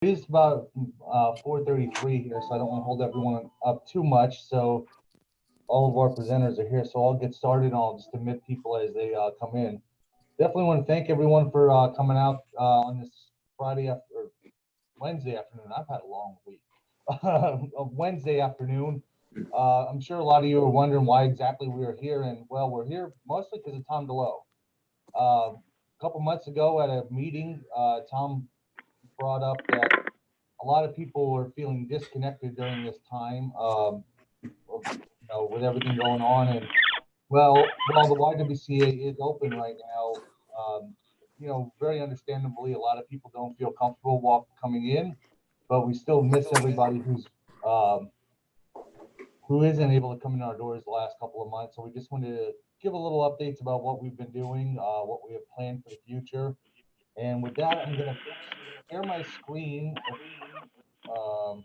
It is about 4:33 here, so I don't want to hold everyone up too much. So all of our presenters are here, so I'll get started. And I'll just admit people as they come in. Definitely want to thank everyone for coming out on this Friday or Wednesday afternoon. I've had a long week. Of Wednesday afternoon. I'm sure a lot of you are wondering why exactly we are here, and well, we're here mostly because of Tom DeLoe. A couple months ago at a meeting, Tom brought up that a lot of people are feeling disconnected during this time, with everything going on. And well, while the YWCA is open right now, very understandably, a lot of people don't feel comfortable coming in, but we still miss everybody um, who isn't able to come in our doors the last couple of months. So we just wanted to give a little updates about what we've been doing, what we have planned for the future. And with that, I'm going to share my screen. Um,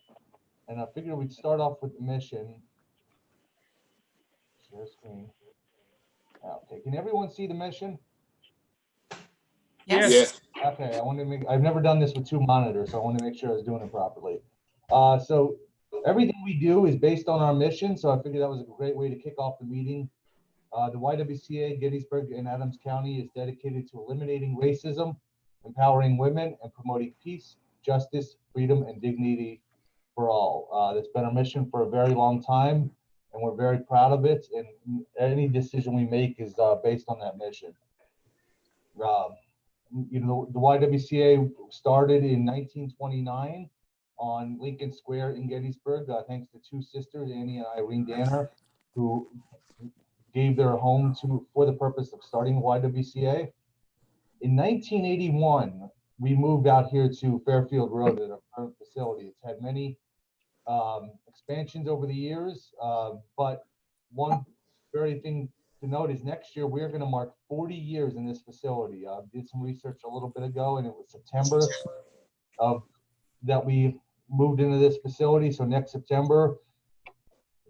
and I figured we'd start off with the mission. Share screen. Okay, can everyone see the mission? Yes. Okay, I've never done this with two monitors, so I want to make sure I was doing it properly. So everything we do is based on our mission, so I figured that was a great way to kick off the meeting. The YWCA Gettysburg and Adams County is dedicated to eliminating racism, empowering women, and promoting peace, justice, freedom, and dignity for all. That's been our mission for a very long time, and we're very proud of it. And any decision we make is based on that mission. The YWCA started in 1929 on Lincoln Square in Gettysburg, thanks to two sisters, Annie and Irene Danner, who gave their home for the purpose of starting YWCA. In 1981, we moved out here to Fairfield Road at our current facility. It's had many expansions over the years, but one very thing to note is next year we're going to mark 40 years in this facility. Did some research a little bit ago, and it was September that we moved into this facility. So next September,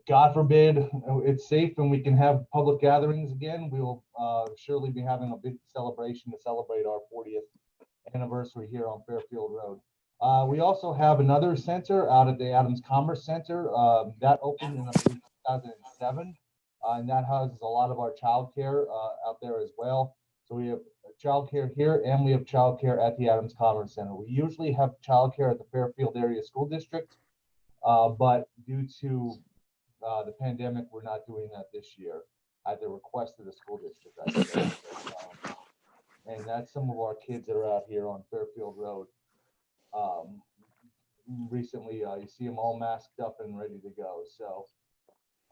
God forbid it's safe and we can have public gatherings again, we will surely be having a big celebration to celebrate our 40th anniversary here on Fairfield Road. We also have another center out at the Adams Commerce Center that opened in 2007, and that houses a lot of our childcare out there as well. So we have childcare here, and we have childcare at the Adams Commerce Center. We usually have childcare at the Fairfield Area School District, but due to the pandemic, we're not doing that this year at the request of the school district, I suppose. And that's some of our kids that are out here on Fairfield Road. Recently, you see them all masked up and ready to go. So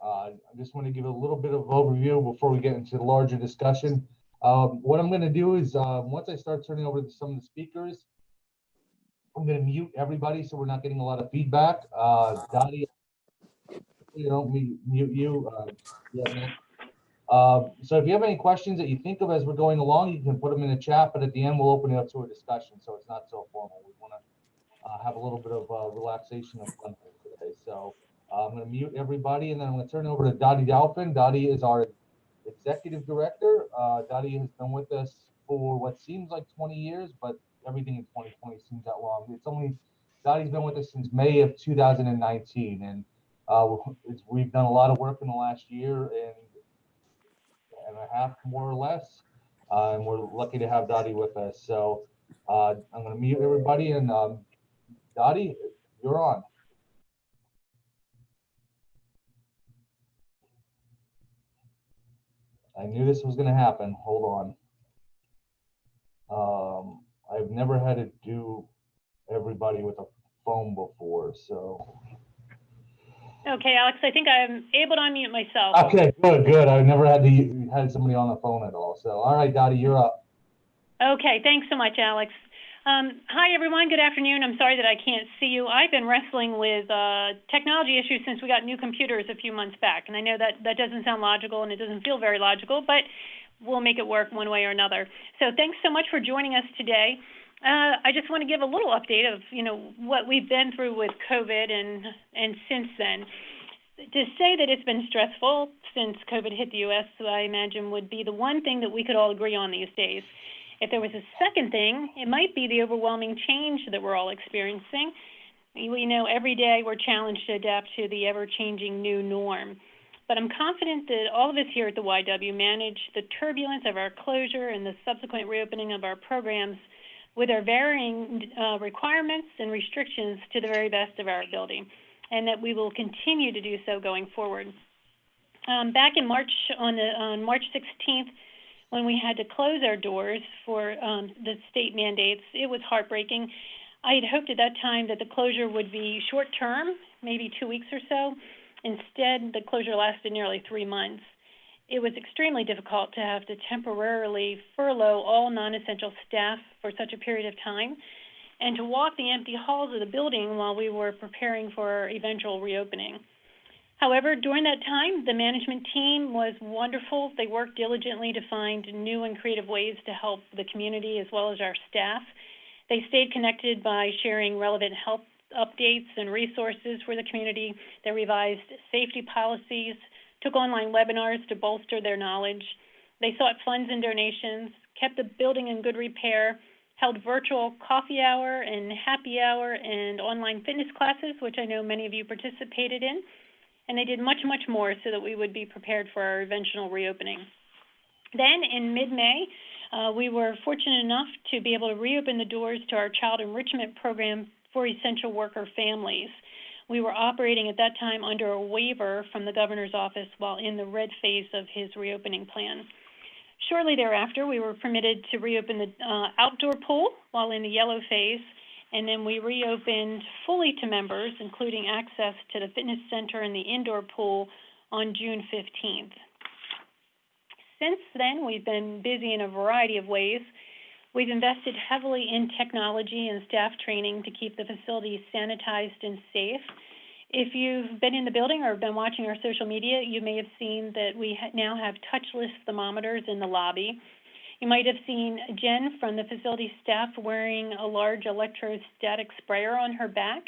I just want to give a little bit of overview before we get into the larger discussion. What I'm going to do is once I start turning over to some of the speakers, I'm going to mute everybody so we're not getting a lot of feedback. Dottie, mute you. So if you have any questions that you think of as we're going along, you can put them in the chat, but at the end, we'll open it up to a discussion, so it's not so formal. We want to have a little bit of relaxation and fun today. So I'm going to mute everybody, and then I'm going to turn it over to Dottie Dalphin. Dottie is our executive director. Dottie has been with us for what seems like 20 years, but everything in 2020 seems that long. Dottie's been with us since May of 2019, and we've done a lot of work in the last year and a half, more or less, and we're lucky to have Dottie with us. So I'm going to mute everybody, and Dottie, you're on. I knew this was going to happen. Hold on. I've never had to do everybody with a phone before, so. Okay, Alex, I think I'm able to unmute myself. Okay, good. I've never had somebody on the phone at all. So, all right, Dottie, you're up. Okay, thanks so much, Alex. Hi, everyone. Good afternoon. I'm sorry that I can't see you. I've been wrestling with technology issues since we got new computers a few months back, and I know that doesn't sound logical and it doesn't feel very logical, but we'll make it work one way or another. So thanks so much for joining us today. I just want to give a little update of, what we've been through with COVID and since then. To say that it's been stressful since COVID hit the U.S., I imagine, would be the one thing that we could all agree on these days. If there was a second thing, it might be the overwhelming change that we're all experiencing. We know every day we're challenged to adapt to the ever-changing new norm. But I'm confident that all of us here at the YW manage the turbulence of our closure and the subsequent reopening of our programs with our varying requirements and restrictions to the very best of our ability, and that we will continue to do so going forward. Back in March, on March 16th, when we had to close our doors for the state mandates, it was heartbreaking. I had hoped at that time that the closure would be short-term, maybe 2 weeks or so. Instead, the closure lasted nearly 3 months. It was extremely difficult to have to temporarily furlough all non-essential staff for such a period of time and to walk the empty halls of the building while we were preparing for our eventual reopening. However, during that time, the management team was wonderful. They worked diligently to find new and creative ways to help the community as well as our staff. They stayed connected by sharing relevant health updates and resources for the community. They revised safety policies, took online webinars to bolster their knowledge. They sought funds and donations, kept the building in good repair, held virtual coffee hour and happy hour and online fitness classes, which I know many of you participated in. And they did much, much more so that we would be prepared for our eventual reopening. Then in mid-May, we were fortunate enough to be able to reopen the doors to our child enrichment program for essential worker families. We were operating at that time under a waiver from the governor's office while in the red phase of his reopening plan. Shortly thereafter, we were permitted to reopen the outdoor pool while in the yellow phase, and then we reopened fully to members, including access to the fitness center and the indoor pool on June 15th. Since then, we've been busy in a variety of ways. We've invested heavily in technology and staff training to keep the facilities sanitized and safe. If you've been in the building or been watching our social media, you may have seen that we now have touchless thermometers in the lobby. You might have seen Jen from the facility staff wearing a large electrostatic sprayer on her back,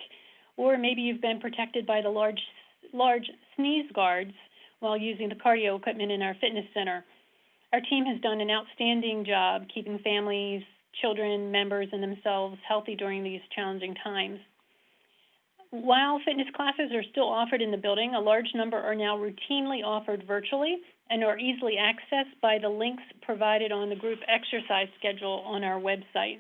or maybe you've been protected by the large sneeze guards while using the cardio equipment in our fitness center. Our team has done an outstanding job keeping families, children, members, and themselves healthy during these challenging times. While fitness classes are still offered in the building, a large number are now routinely offered virtually and are easily accessed by the links provided on the group exercise schedule on our website.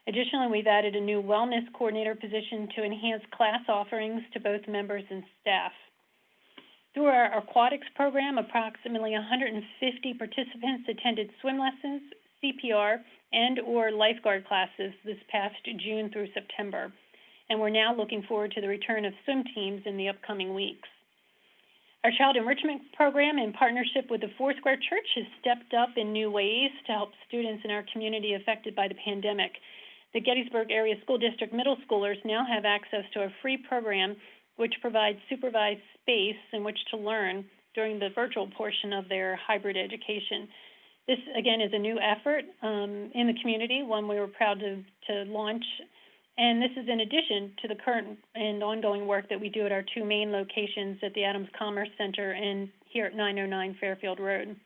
Additionally, we've added a new wellness coordinator position to enhance class offerings to both members and staff. Through our aquatics program, approximately 150 participants attended swim lessons, CPR, and/or lifeguard classes this past June through September, and we're now looking forward to the return of swim teams in the upcoming weeks. Our child enrichment program, in partnership with the Foursquare Church, has stepped up in new ways to help students in our community affected by the pandemic. The Gettysburg Area School District middle schoolers now have access to a free program which provides supervised space in which to learn during the virtual portion of their hybrid education. This, again, is a new effort in the community, one we were proud to launch, and this is in addition to the current and ongoing work that we do at our two main locations at the Adams Commerce Center and here at 909 Fairfield Road.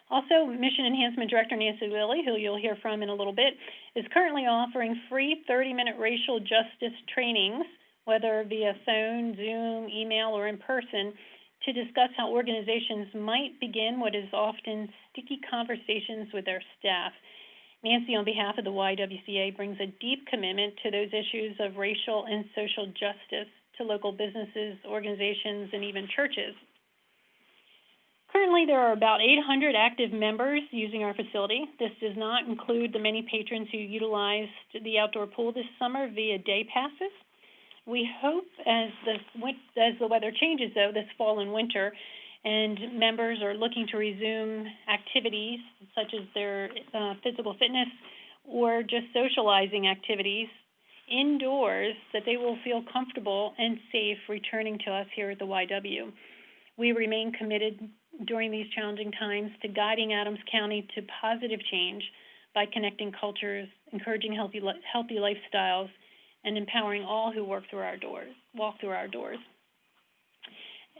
Also, Mission Enhancement Director Nancy Lilly, who you'll hear from in a little bit, is currently offering free 30-minute racial justice trainings, whether via phone, Zoom, email, or in person, to discuss how organizations might begin what is often sticky conversations with their staff. Nancy, on behalf of the YWCA, brings a deep commitment to those issues of racial and social justice to local businesses, organizations, and even churches. Currently, there are about 800 active members using our facility. This does not include the many patrons who utilized the outdoor pool this summer via day passes. We hope as the weather changes, though, this fall and winter, and members are looking to resume activities such as their physical fitness or just socializing activities indoors, that they will feel comfortable and safe returning to us here at the YW. We remain committed during these challenging times to guiding Adams County to positive change by connecting cultures, encouraging healthy lifestyles, and empowering all who walk through our doors.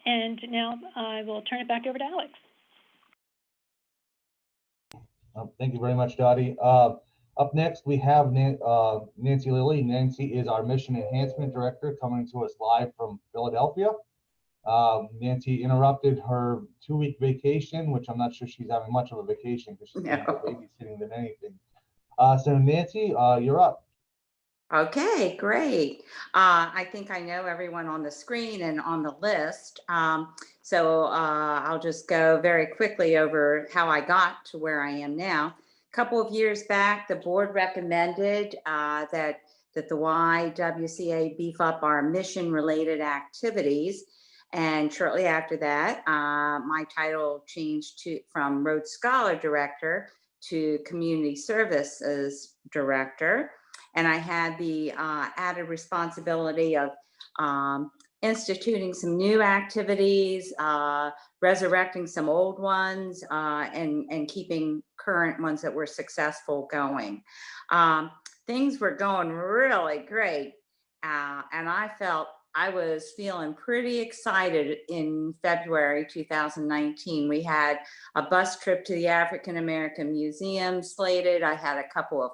And now I will turn it back over to Alex. Thank you very much, Dottie. Up next, we have Nancy Lilly. Nancy is our Mission Enhancement Director coming to us live from Philadelphia. Nancy interrupted her 2-week vacation, which I'm not sure she's having much of a vacation because she's doing more babysitting than anything. So Nancy, you're up. Okay, great. I think I know everyone on the screen and on the list. I'll just go very quickly over how I got to where I am now. A couple of years back, the board recommended that the YWCA beef up our mission-related activities. And shortly after that, my title changed from Rhodes Scholar Director to Community Services Director. And I had the added responsibility of instituting some new activities, resurrecting some old ones, and keeping current ones that were successful going. Things were going really great. And I felt I was feeling pretty excited in February 2019. We had a bus trip to the African American Museum slated. I had a couple of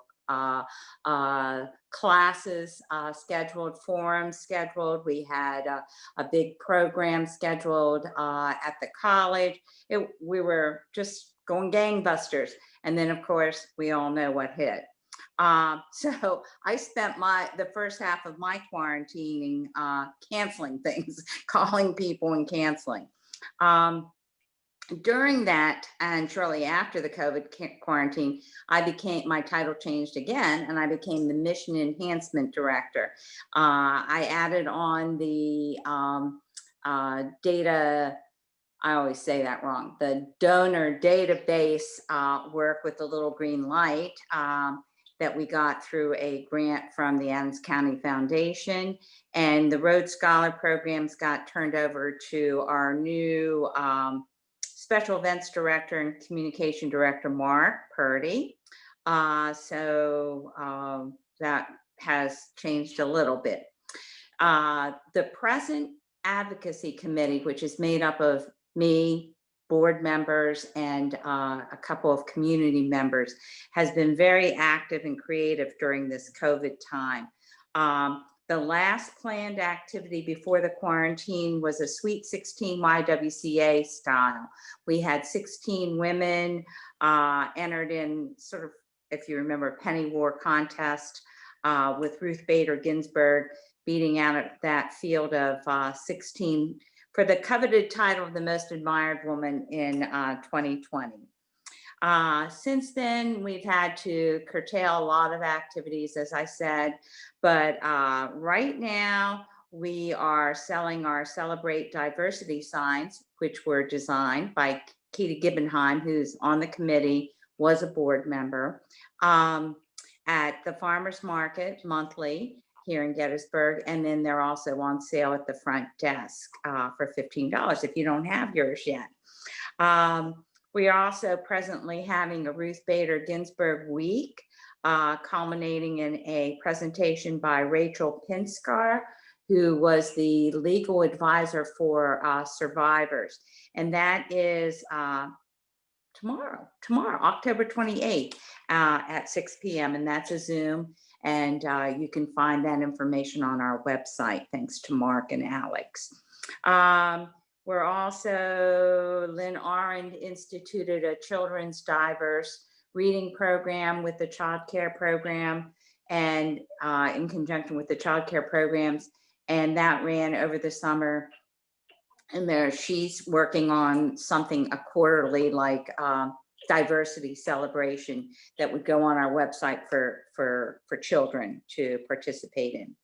classes scheduled, forums scheduled. We had a big program scheduled at the college. We were just going gangbusters. And then of course, we all know what hit. So I spent the first half of my quarantining canceling things, calling people and canceling. During that and shortly after the COVID quarantine, my title changed again and I became the Mission Enhancement Director. I added on the data, I always say that wrong, the donor database work with the little green light that we got through a grant from the Adams County Foundation. And the Rhodes Scholar programs got turned over to our new Special Events Director and Communication Director, Mark Purdy. That has changed a little bit. The present advocacy committee, which is made up of me, board members, and a couple of community members, has been very active and creative during this COVID time. The last planned activity before the quarantine was a Sweet 16 YWCA style. We had 16 women entered in sort of, if you remember, penny war contest with Ruth Bader Ginsburg beating out that field of 16 for the coveted title of the most admired woman in 2020. Since then, we've had to curtail a lot of activities, as I said, but right now we are selling our Celebrate Diversity signs, which were designed by Keita Gibbenheim, who's on the committee, was a board member, at the farmer's market monthly here in Gettysburg, and then they're also on sale at the front desk for $15 if you don't have yours yet. We are also presently having a Ruth Bader Ginsburg week, culminating in a presentation by Rachel Pinskar, who was the legal advisor for survivors. And that is tomorrow, October 28th at 6 p.m. And that's a Zoom. And you can find that information on our website, thanks to Mark and Alex. We're also, Lynn Arend instituted a children's diverse reading program with the child care program and in conjunction with the child care programs. And that ran over the summer. And she's working on something, a quarterly like diversity celebration that would go on our website for children to participate in.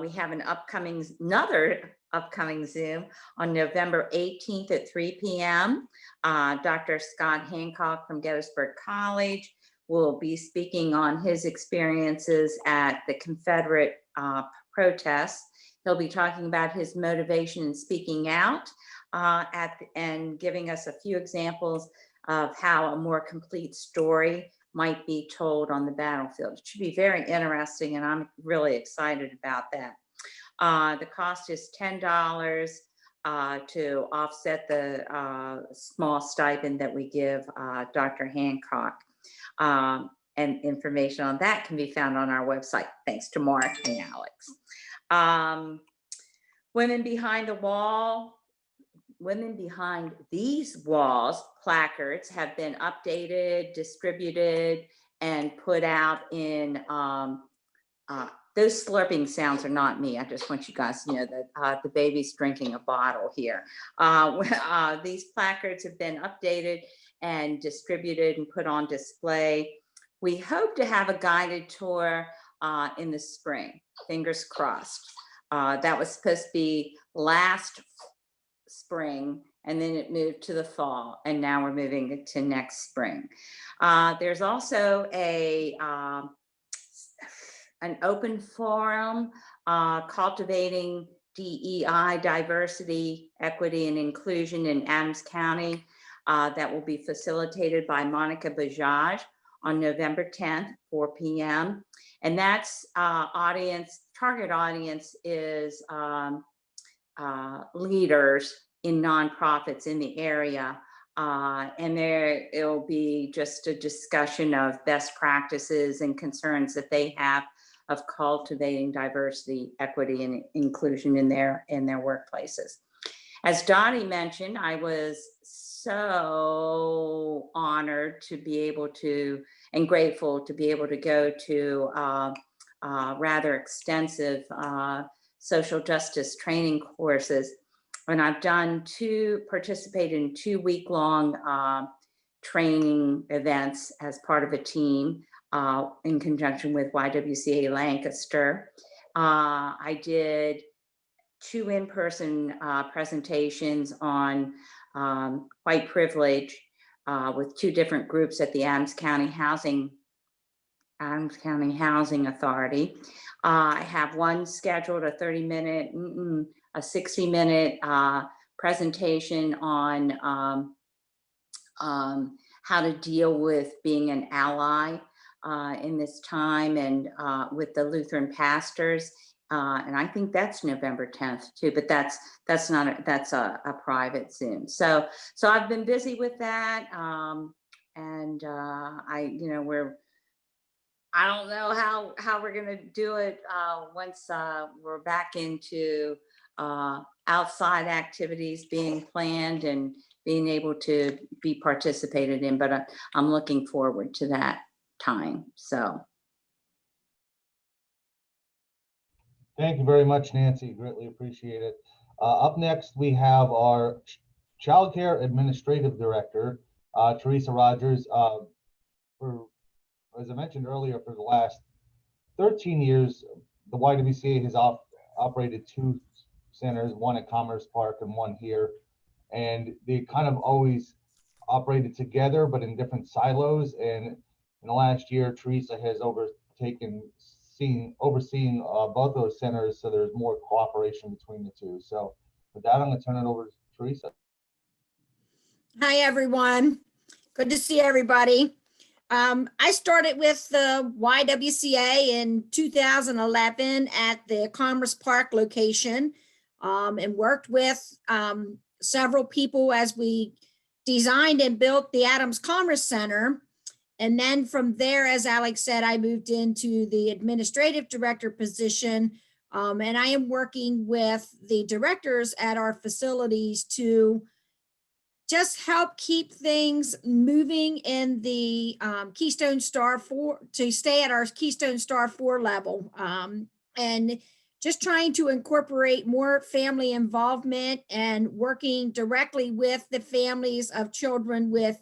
We have another upcoming Zoom on November 18th at 3 p.m. Dr. Scott Hancock from Gettysburg College will be speaking on his experiences at the Confederate protests. He'll be talking about his motivation in speaking out and giving us a few examples of how a more complete story might be told on the battlefield. It should be very interesting, and I'm really excited about that. The cost is $10. to offset the small stipend that we give Dr. Hancock. And information on that can be found on our website, thanks to Mark and Alex. Women Behind the Wall, Women Behind These Walls placards have been updated, distributed, and put out in, those slurping sounds are not me. I just want you guys to know that the baby's drinking a bottle here. These placards have been updated and distributed and put on display. We hope to have a guided tour in the spring, fingers crossed. That was supposed to be last spring, and then it moved to the fall, and now we're moving it to next spring. There's also an open forum, cultivating DEI, diversity, equity, and inclusion in Adams County, that will be facilitated by Monica Bajaj on November 10th, 4 p.m. And that's target audience is leaders in nonprofits in the area. And it'll be just a discussion of best practices and concerns that they have of cultivating diversity, equity, and inclusion in their workplaces. As Dottie mentioned, I was so honored to be able to, and grateful to be able to go to rather extensive social justice training courses. And I've participated in 2 week-long training events as part of a team in conjunction with YWCA Lancaster. I did 2 in-person presentations on white privilege with 2 different groups at the Adams County Housing Authority. I have one scheduled, a 30-minute, a 60-minute presentation on how to deal with being an ally in this time, and with the Lutheran pastors. And I think that's November 10th too, but that's a private Zoom. So I've been busy with that. And I don't know how we're gonna do it once we're back into outside activities being planned and being able to be participated in, but I'm looking forward to that time. So. Thank you very much, Nancy. Greatly appreciate it. Up next, we have our Child Care Administrative Director, Teresa Rogers. As I mentioned earlier, for the last 13 years, the YWCA has operated 2 centers, one at Commerce Park and one here. And they kind of always operated together, but in different silos. And in the last year, Teresa has overseeing both those centers, so there's more cooperation between the 2. So with that, I'm going to turn it over to Teresa. Hi, everyone. Good to see everybody. I started with the YWCA in 2011 at the Commerce Park location, and worked with several people as we designed and built the Adams Commerce Center. And then from there, as Alex said, I moved into the administrative director position, and I am working with the directors at our facilities to just help keep things moving in the Keystone Star 4, to stay at our Keystone Star 4 level, and just trying to incorporate more family involvement and working directly with the families of children with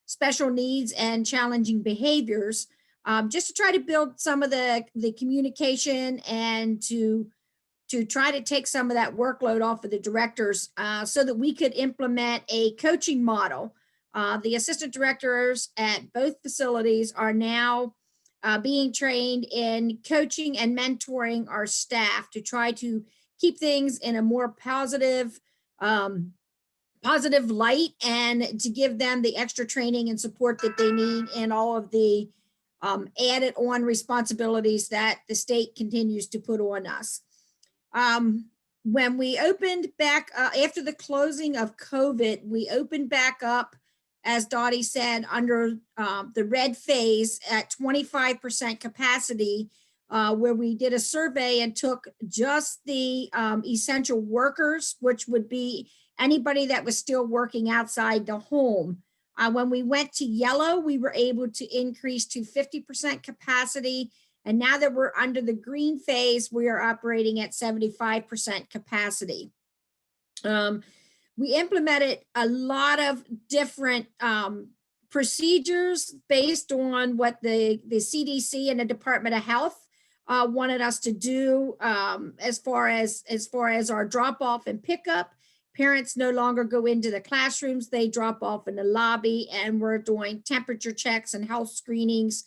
special needs and challenging behaviors, just to try to build some of the communication and to try to take some of that workload off of the directors, so that we could implement a coaching model. The assistant directors at both facilities are now being trained in coaching and mentoring our staff to try to keep things in a more positive light, and to give them the extra training and support that they need, and all of the added on responsibilities that the state continues to put on us. when we opened back, after the closing of COVID, we opened back up, as Dottie said, under the red phase at 25% capacity, where we did a survey and took just the essential workers, which would be anybody that was still working outside the home. When we went to yellow, we were able to increase to 50% capacity. And now that we're under the green phase, we are operating at 75% capacity. We implemented a lot of different procedures based on what the CDC and the Department of Health wanted us to do, as far as our drop off and pickup. Parents no longer go into the classrooms, they drop off in the lobby, and we're doing temperature checks and health screenings,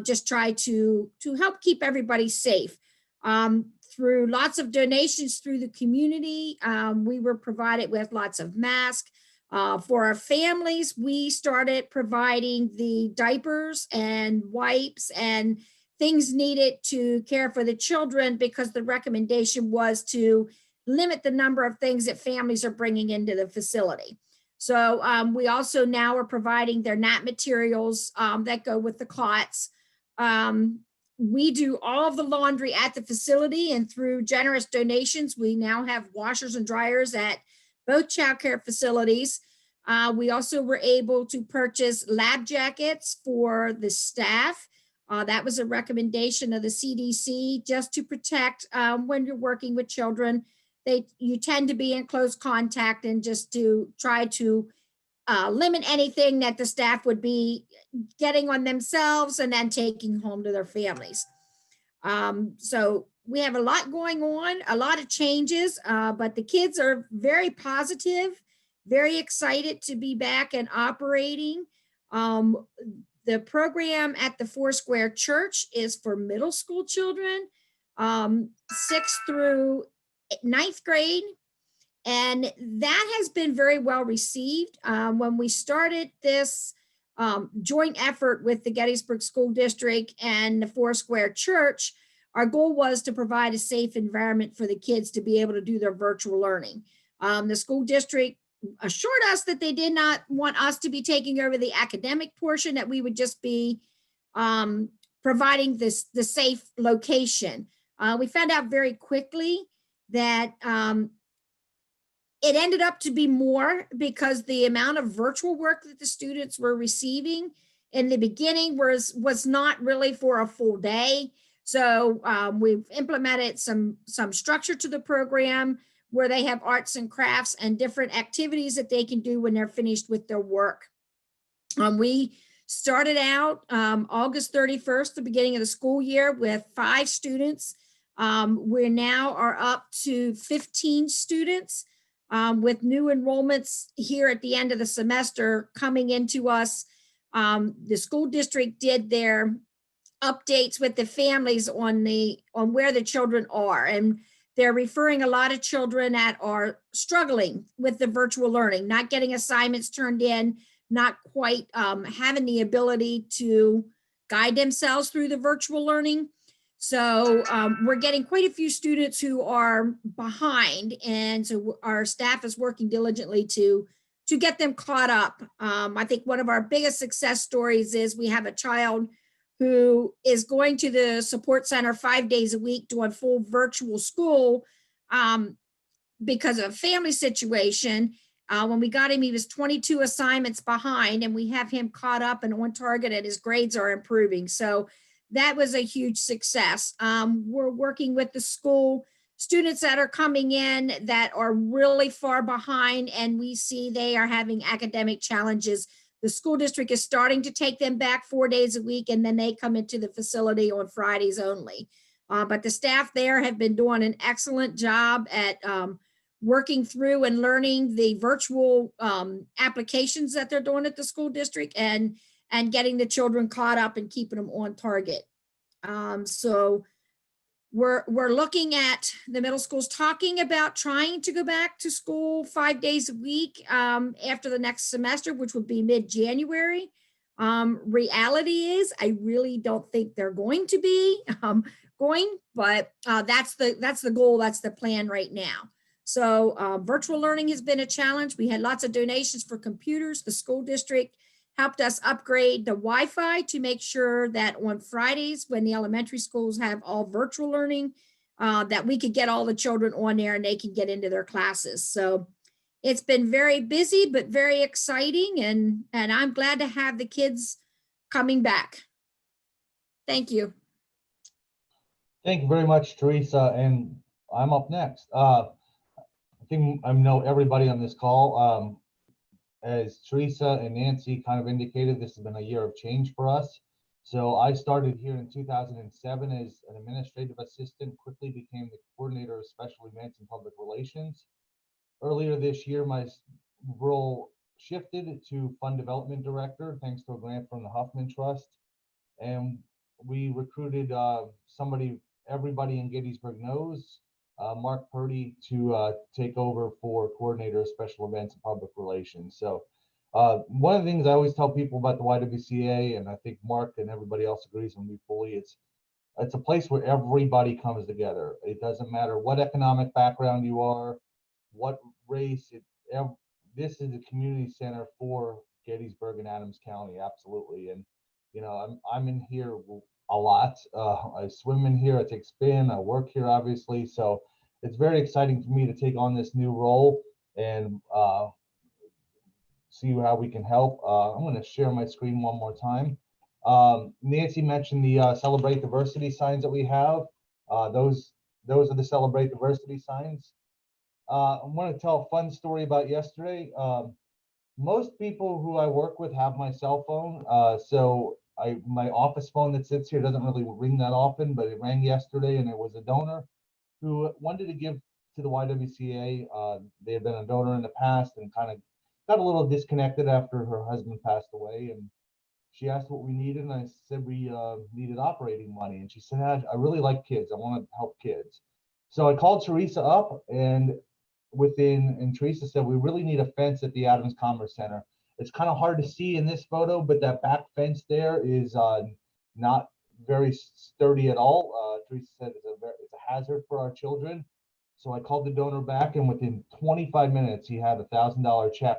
just try to help keep everybody safe. Through lots of donations through the community, we were provided with lots of masks. For our families, we started providing the diapers and wipes and things needed to care for the children, because the recommendation was to limit the number of things that families are bringing into the facility. So we also now are providing their nap materials that go with the cots. We do all of the laundry at the facility, and through generous donations, we now have washers and dryers at both child care facilities. We also were able to purchase lab jackets for the staff. That was a recommendation of the CDC, just to protect when you're working with children. You tend to be in close contact, and just to try to limit anything that the staff would be getting on themselves and then taking home to their families. So we have a lot going on, a lot of changes, but the kids are very positive, very excited to be back and operating. The program at the Foursquare Church is for middle school children, 6th through 9th grade. And that has been very well received. When we started this joint effort with the Gettysburg School District and the Foursquare Church, our goal was to provide a safe environment for the kids to be able to do their virtual learning. The school district assured us that they did not want us to be taking over the academic portion, that we would just be providing the safe location. We found out very quickly that it ended up to be more, because the amount of virtual work that the students were receiving in the beginning was not really for a full day. So we've implemented some structure to the program, where they have arts and crafts and different activities that they can do when they're finished with their work. We started out August 31st, the beginning of the school year, with 5 students. We now are up to 15 students, with new enrollments here at the end of the semester coming into us. The school district did their updates with the families on where the children are, and they're referring a lot of children that are struggling with the virtual learning, not getting assignments turned in, not quite having the ability to guide themselves through the virtual learning. So we're getting quite a few students who are behind, and so our staff is working diligently to get them caught up. I think one of our biggest success stories is we have a child who is going to the support center 5 days a week doing full virtual school because of a family situation. When we got him, he was 22 assignments behind, and we have him caught up and on target, and his grades are improving. So that was a huge success. We're working with the school students that are coming in that are really far behind, and we see they are having academic challenges. The school district is starting to take them back 4 days a week, and then they come into the facility on Fridays only. But the staff there have been doing an excellent job at working through and learning the virtual applications that they're doing at the school district, and getting the children caught up and keeping them on target. So we're looking at the middle schools talking about trying to go back to school 5 days a week after the next semester, which would be mid-January. Reality is, I really don't think they're going to be but that's the goal, that's the plan right now. So virtual learning has been a challenge. We had lots of donations for computers. The school district helped us upgrade the Wi-Fi to make sure that on Fridays, when the elementary schools have all virtual learning, that we could get all the children on there and they can get into their classes. So it's been very busy, but very exciting. And I'm glad to have the kids coming back. Thank you. Thank you very much, Teresa. And I'm up next. I think I know everybody on this call. As Teresa and Nancy kind of indicated, this has been a year of change for us. So I started here in 2007 as an administrative assistant, quickly became the coordinator of special events and public relations. Earlier this year, my role shifted to fund development director, thanks to a grant from the Huffman Trust. And we recruited somebody everybody in Gettysburg knows, Mark Purdy, to take over for coordinator of special events and public relations. So one of the things I always tell people about the YWCA, and I think Mark and everybody else agrees with me fully, it's a place where everybody comes together. It doesn't matter what economic background you are, what race. This is a community center for Gettysburg and Adams County, absolutely. And you know, I'm in here a lot. I swim in here, I take spin, I work here, obviously. So it's very exciting for me to take on this new role and see how we can help. I'm going to share my screen one more time. Nancy mentioned the Celebrate Diversity signs that we have. Those are the Celebrate Diversity signs. I want to tell a fun story about yesterday. Most people who I work with have my cell phone. So my office phone that sits here doesn't really ring that often, but it rang yesterday, and it was a donor who wanted to give to the YWCA. They had been a donor in the past and kind of got a little disconnected after her husband passed away. And she asked what we needed, and I said we needed operating money. And she said, I really like kids. I want to help kids. So I called Teresa up, and Teresa said, we really need a fence at the Adams Commerce Center. It's kind of hard to see in this photo, but that back fence there is not very sturdy at all. Teresa said it's a hazard for our children. So I called the donor back, and within 25 minutes, he had a $1,000 check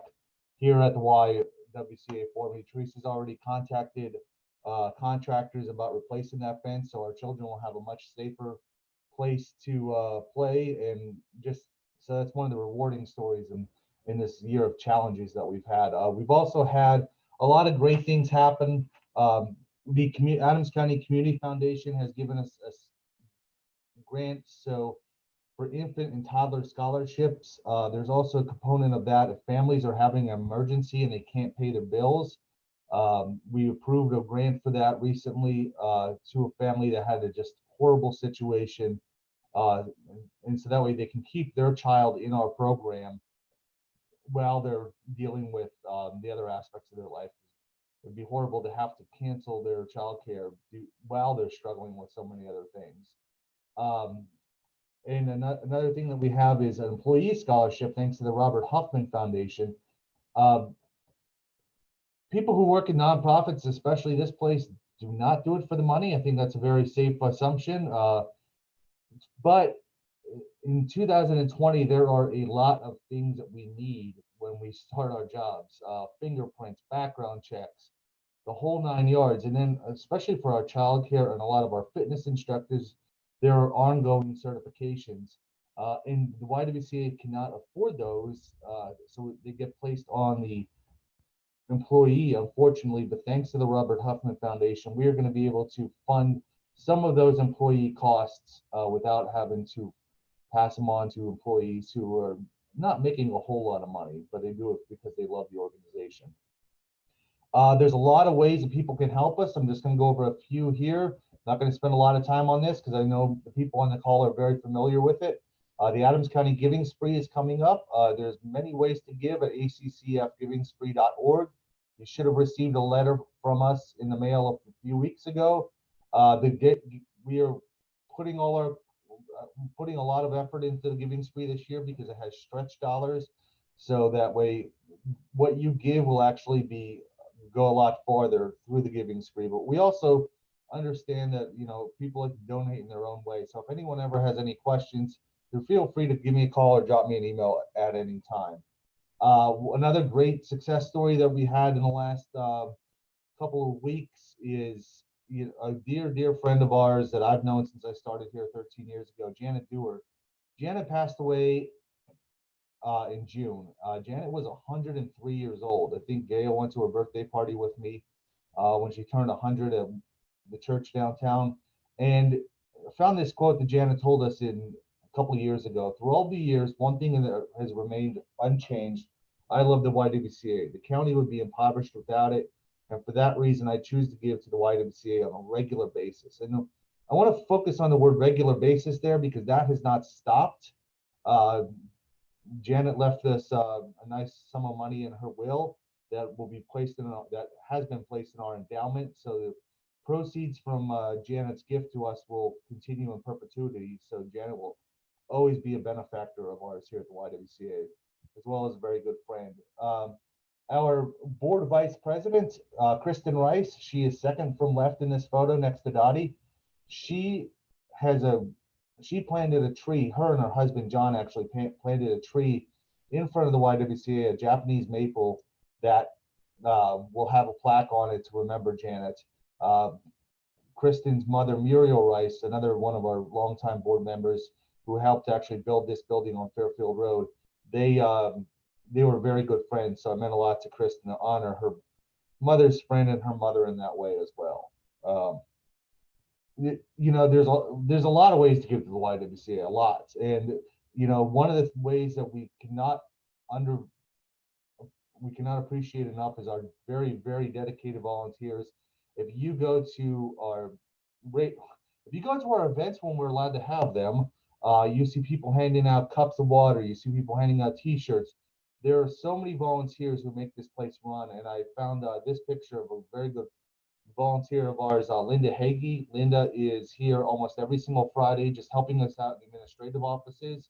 here at the YWCA for me. Teresa's already contacted contractors about replacing that fence, so our children will have a much safer place to play. And just so that's one of the rewarding stories in this year of challenges that we've had. We've also had a lot of great things happen. The Adams County Community Foundation has given us a grant. So for infant and toddler scholarships, there's also a component of that if families are having an emergency and they can't pay their bills. We approved a grant for that recently to a family that had a just horrible situation. And so that way they can keep their child in our program while they're dealing with the other aspects of their life. It'd be horrible to have to cancel their childcare while they're struggling with so many other things. And another thing that we have is an employee scholarship, thanks to the Robert Huffman Foundation. People who work in nonprofits, especially this place, do not do it for the money. I think that's a very safe assumption. But in 2020, there are a lot of things that we need when we start our jobs, fingerprints, background checks, the whole 9 yards. And then especially for our childcare and a lot of our fitness instructors, there are ongoing certifications. And the YWCA cannot afford those, so they get placed on the employee, unfortunately. But thanks to the Robert Huffman Foundation, we are going to be able to fund some of those employee costs without having to pass them on to employees who are not making a whole lot of money, but they do it because they love the organization. There's a lot of ways that people can help us. I'm just going to go over a few here. Not going to spend a lot of time on this because I know the people on the call are very familiar with it. The Adams County Giving Spree is coming up. There's many ways to give at accfgivingspree.org. You should have received a letter from us in the mail a few weeks ago. We are putting a lot of effort into the Giving Spree this year because it has stretch dollars. So that way, what you give will actually be go a lot farther through the giving spree. But we also understand that, people like to donate in their own way. So if anyone ever has any questions, feel free to give me a call or drop me an email at any time. Another great success story that we had in the last couple of weeks is a dear friend of ours that I've known since I started here 13 years ago, Janet Dewar. Janet passed away in June. Janet was 103 years old. I think Gail went to her birthday party with me when she turned 100 at the church downtown. And I found this quote that Janet told us in a couple of years ago. Through all the years, one thing that has remained unchanged. I love the YWCA. The county would be impoverished without it. And for that reason, I choose to give to the YWCA on a regular basis. And I want to focus on the word regular basis there because that has not stopped. Janet left us a nice sum of money in her will that will be placed in that has been placed in our endowment. So the proceeds from Janet's gift to us will continue in perpetuity. So Janet will always be a benefactor of ours here at the YWCA, as well as a very good friend. Our board vice president, Kristen Rice, she is second from left in this photo next to Dottie. She planted a tree, her and her husband, John, actually planted a tree in front of the YWCA, a Japanese maple that will have a plaque on it to remember Janet. Kristen's mother, Muriel Rice, another one of our longtime board members who helped actually build this building on Fairfield Road, they were very good friends. So it meant a lot to Kristen to honor her mother's friend and her mother in that way as well. There's a lot of ways to give to the YWCA, a lot. And, one of the ways that we cannot appreciate enough is our very, very dedicated volunteers. If you go to our events when we're allowed to have them, you see people handing out cups of water, you see people handing out t-shirts. There are so many volunteers who make this place run. And I found this picture of a very good volunteer of ours, Linda Hagee. Linda is here almost every single Friday, just helping us out in administrative offices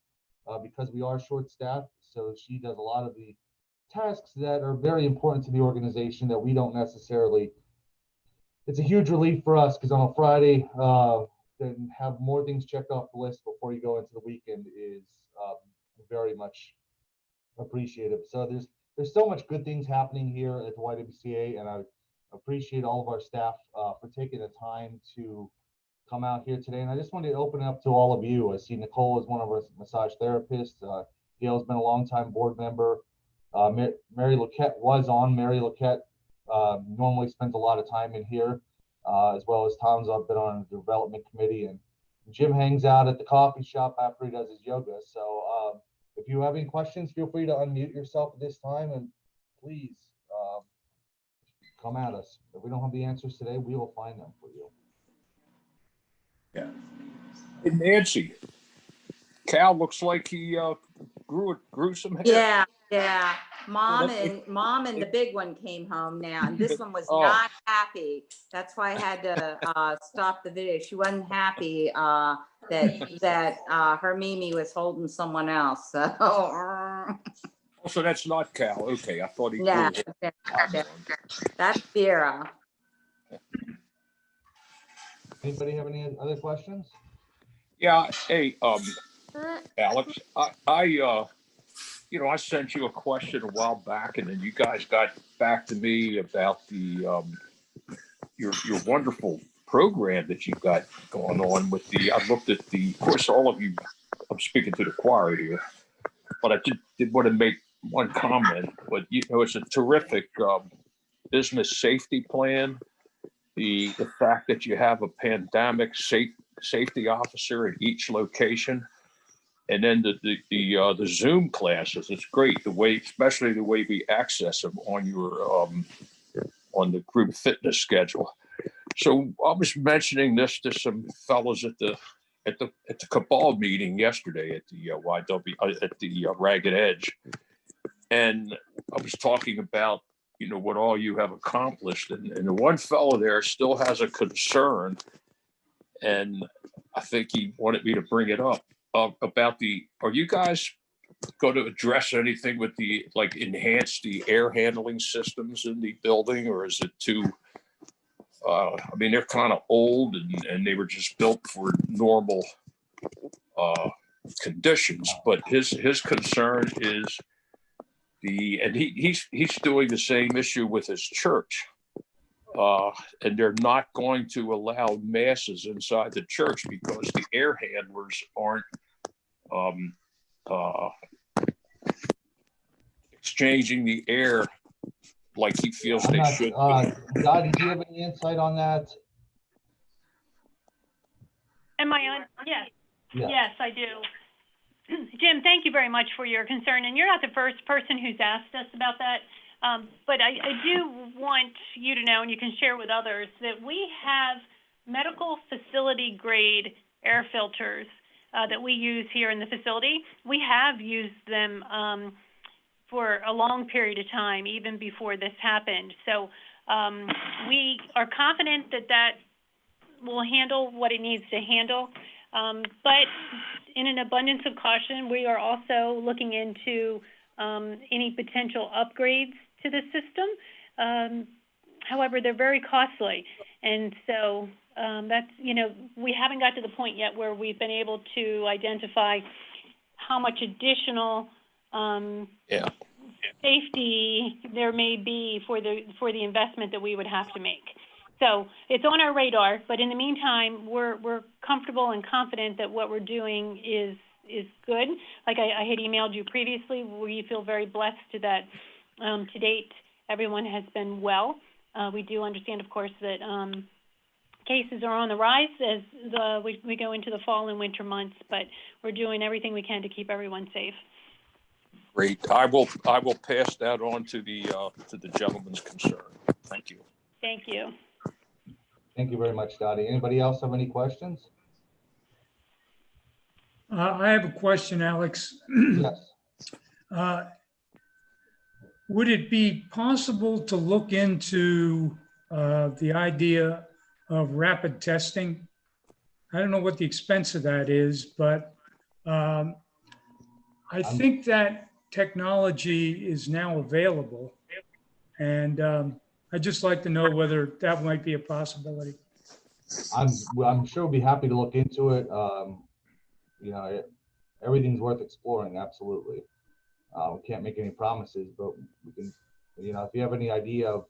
because we are short-staffed. So she does a lot of the tasks that are very important to the organization that we don't necessarily. It's a huge relief for us because on a Friday, then have more things checked off the list before you go into the weekend is very much appreciative. So there's so much good things happening here at the YWCA, and I appreciate all of our staff for taking the time to come out here today. And I just wanted to open it up to all of you. I see Nicole is one of our massage therapists. Gail's been a longtime board member. Mary Luquette was on. Mary Luquette normally spends a lot of time in here, as well as Tom's been on the development committee, and Jim hangs out at the coffee shop after he does his yoga. So if you have any questions, feel free to unmute yourself at this time, and please come at us. If we don't have the answers today, we will find them for you. Yeah. Hey, Nancy, Cal looks like he grew some hair. Yeah. Mom Well, and the big one came home now, and this one was Oh. not happy. That's why I had to stop the video. She wasn't happy that her Mimi was holding someone else. So that's not Cal. Okay, I thought he Yeah, grew. that's Vera. Anybody have any other questions? Yeah. Hey, Alex, I sent you a question a while back, and then you guys got back to me about the your wonderful program that you've got going on with I looked at of course, all of you, I'm speaking to the choir here, but I did want to make one comment. But it's a terrific business safety plan. The fact that you have a pandemic safety officer at each location. And then the Zoom classes, it's great especially the way we access them on your on the group fitness schedule. So I was mentioning this to some fellows at the cabal meeting yesterday at the at the Ragged Edge, and I was talking about what all you have accomplished, and the one fellow there still has a concern, and I think he wanted me to bring it up. About are you guys going to address anything with the, like, enhance the air handling systems in the building, or is it too, I mean, they're kind of old and they were just built for normal conditions, but his concern is and he's doing the same issue with his church. And they're not going to allow masses inside the church because the air handlers aren't exchanging the air like he feels they should. Dottie, do you have any insight on that? Am I on? Yes. Yeah. Yes, I do. Jim, thank you very much for your concern. And you're not the first person who's asked us about that. But I do want you to know, and you can share with others, that we have medical facility grade air filters that we use here in the facility. We have used them for a long period of time, even before this happened. So we are confident that that will handle what it needs to handle. But in an abundance of caution, we are also looking into any potential upgrades to the system. However, they're very costly. And so that's, we haven't got to the point yet where we've been able to identify how much additional safety there may be for the investment that we would have to make. So it's on our radar, but in the meantime, we're comfortable and confident that what we're doing is good. Like I had emailed you previously, we feel very blessed that to date, everyone has been well. We do understand, of course, that cases are on the rise as we go into the fall and winter months, but we're doing everything we can to keep everyone safe. Great. I will pass that on to the gentleman's concern. Thank you. Thank you. Thank you very much, Dottie. Anybody else have any questions? I have a question, Alex. Yes. Would it be possible to look into the idea of rapid testing? I don't know what the expense of that is, but I think that technology is now available. And I'd just like to know whether that might be a possibility. I'm sure we'll be happy to look into it. Everything's worth exploring. Absolutely. We can't make any promises, but we can, if you have any idea of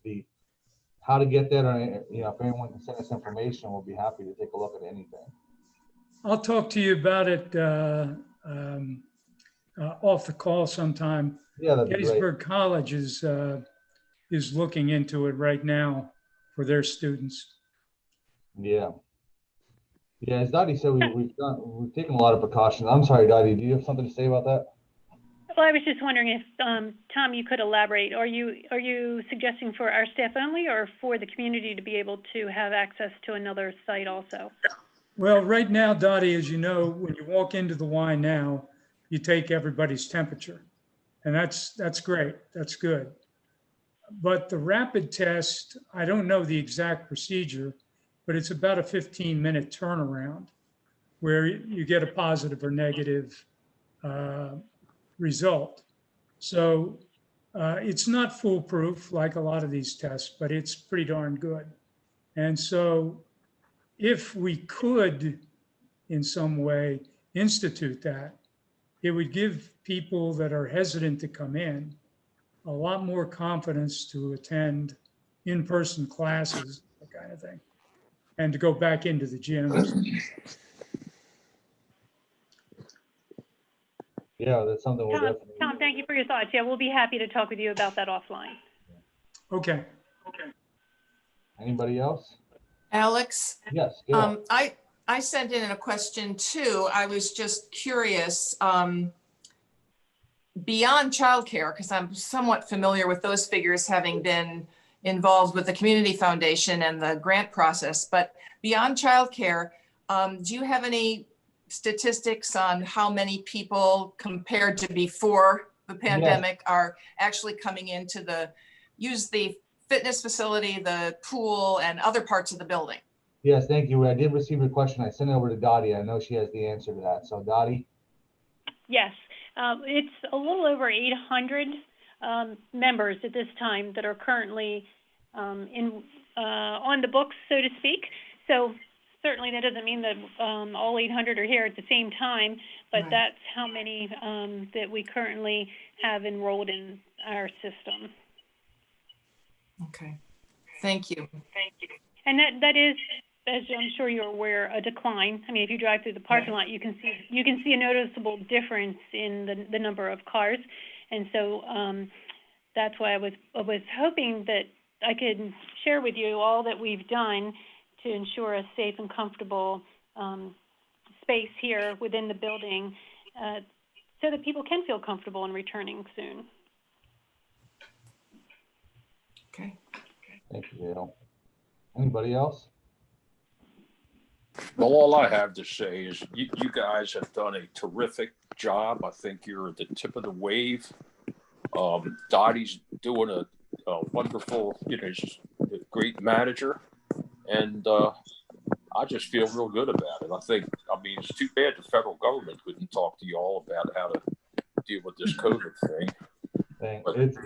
how to get that, or, if anyone can send us information, we'll be happy to take a look at anything. I'll talk to you about it off the call sometime. Yeah, that'd be great. Gettysburg College is looking into it right now for their students. Yeah. Yeah, as Dottie said, we've taken a lot of precautions. I'm sorry, Dottie, do you have something to say about that? Well, I was just wondering if, Tom, you could elaborate. Are you suggesting for our staff only or for the community to be able to have access to another site also? Well, right now, Dottie, as you know, when you walk into the Y now, you take everybody's temperature. And that's great. That's good. But the rapid test, I don't know the exact procedure, but it's about a 15-minute turnaround where you get a positive or negative result. So it's not foolproof like a lot of these tests, but it's pretty darn good. And so if we could in some way institute that, it would give people that are hesitant to come in a lot more confidence to attend in-person classes, that kind of thing, and to go back into the gyms. Yeah, that's something we'll definitely. Tom, thank you for your thoughts. Yeah, we'll be happy to talk with you about that offline. Okay. Anybody else? Alex? Yes. Gail. I sent in a question too. I was just curious, beyond childcare, because I'm somewhat familiar with those figures, having been involved with the Community Foundation and the grant process, but beyond childcare, do you have any statistics on how many people compared to before the pandemic are actually coming in to use the fitness facility, the pool, and other parts of the building? Yes, thank you. I did receive your question. I sent it over to Dottie. I know she has the answer to that. So Dottie? Yes. It's a little over 800 members at this time that are currently on the books, so to speak. So certainly that doesn't mean that all 800 are here at the same time, but Right. that's how many that we currently have enrolled in our system. Okay, thank you. And that is, as I'm sure you're aware, a decline. I mean, if you drive through the parking lot, you can see a noticeable difference in the number of cars, and so that's why I was hoping that I could share with you all that we've done to ensure a safe and comfortable space here within the building, so that people can feel comfortable in returning soon. Okay. Thank you, Gail. Anybody else? Well, all I have to say is you guys have done a terrific job. I think you're at the tip of the wave. Dottie's doing a wonderful, she's a great manager. And I just feel real good about it. I mean, it's too bad the federal government couldn't talk to you all about how to deal with this COVID thing. But It's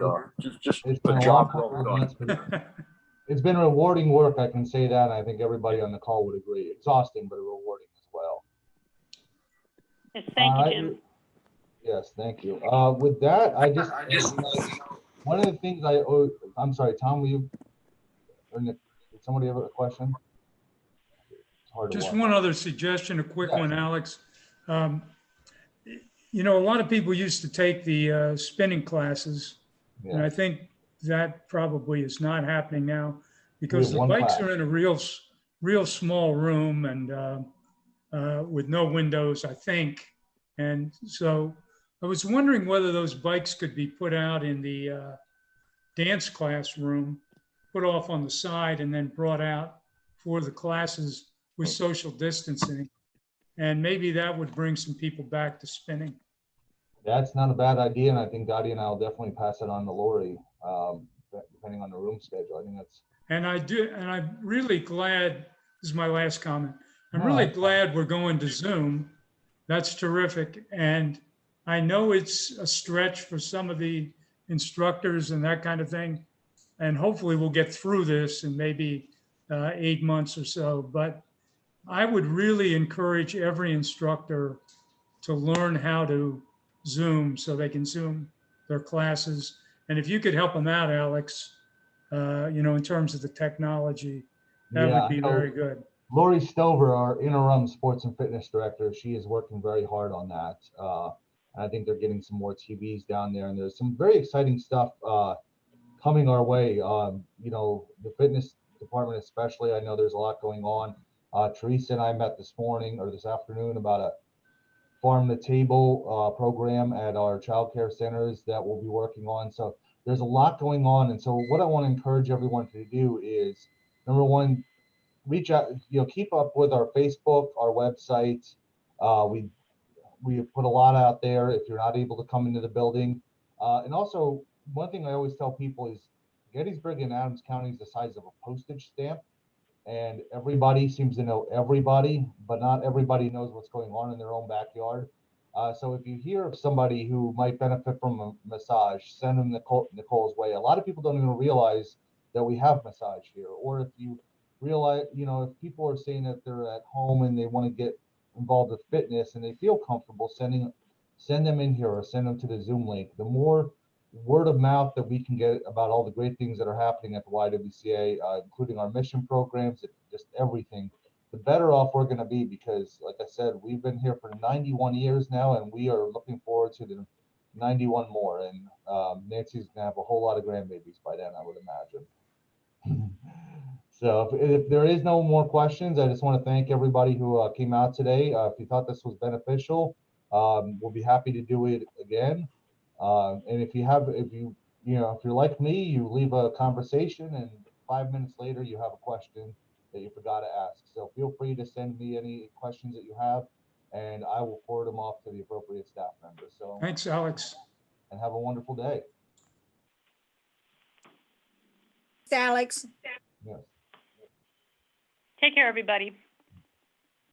just been a a job long well couple of done. months, but it's been rewarding work, I can say that, and I think everybody on the call would agree. Exhausting, but rewarding as well. Yes, thank you, All right. Jim. Yes, thank you. With that, one of the things I'm sorry, Tom, will you, or Nick, did somebody have a question? It's hard to Just watch. one other suggestion, a quick Yes. one, Alex. A lot of people used to take the spinning classes, and Yeah. I think that probably is not happening now because have the one bikes class. are in a real small room and with no windows, I think. And so I was wondering whether those bikes could be put out in the dance classroom, put off on the side, and then brought out for the classes with social distancing. And maybe that would bring some people back to spinning. That's not a bad idea, and I think Dottie and I will definitely pass it on to Lori, depending on the room schedule. I think that's. And I'm really glad, this is my last comment. I'm No, really that's glad we're going to Zoom. That's terrific. And I know it's a stretch for some of the instructors and that kind of thing. And hopefully we'll get through this in maybe 8 months or so. But I would really encourage every instructor to learn how to Zoom so they can Zoom their classes. And if you could help them out, Alex, in terms of the technology, that Yeah, would be so very good. Lori Stover, our interim sports and fitness director, she is working very hard on that. And I think they're getting some more TVs down there, and there's some very exciting stuff coming our way. The fitness department especially, I know there's a lot going on. Teresa and I met this afternoon about a farm to table program at our child care centers that we'll be working on. So there's a lot going on. And so what I want to encourage everyone to do is, number one, reach out, keep up with our Facebook, our website. We put a lot out there if you're not able to come into the building. And also, one thing I always tell people is Gettysburg and Adams County is the size of a postage stamp. And everybody seems to know everybody, but not everybody knows what's going on in their own backyard. So if you hear of somebody who might benefit from a massage, send them Nicole's way. A lot of people don't even realize that we have massage here. Or if you realize, if people are saying that they're at home and they want to get involved with fitness and they feel comfortable, send them in here or send them to the Zoom link. The more word of mouth that we can get about all the great things that are happening at the YWCA, including our mission programs, just everything, the better off we're going to be, because like I said, we've been here for 91 years now, and we are looking forward to the 91 more. And Nancy's going to have a whole lot of grandbabies by then, I would imagine. So if there is no more questions, I just want to thank everybody who came out today. If you thought this was beneficial, we'll be happy to do it again. And if you're like me, you leave a conversation and 5 minutes later you have a question that you forgot to ask. So feel free to send me any questions that you have, and I will forward them off to the appropriate staff members. So Thanks, Alex. and have a wonderful day. Thanks, Alex. Yes. Take care, everybody.